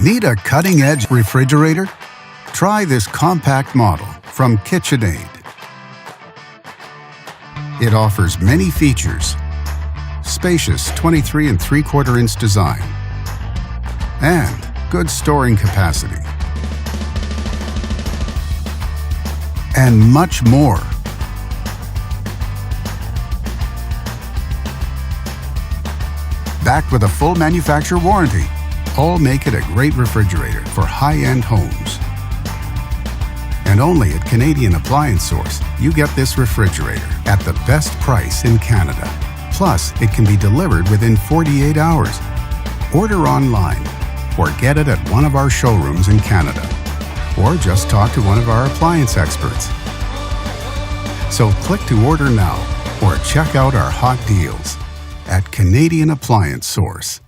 Need a cutting-edge refrigerator? Try this compact model from KitchenAid. It offers many features: spacious 23 3/4-inch design and good storing capacity, and much more. Backed with a full manufacturer warranty, all make it a great refrigerator for high-end homes. And only at Canadian Appliance Source, you get this refrigerator at the best price in Canada. Plus, it can be delivered within 48 hours. Order online or get it at one of our showrooms in Canada. Or just talk to one of our appliance experts. So click to order now or check out our hot deals at Canadian Appliance Source.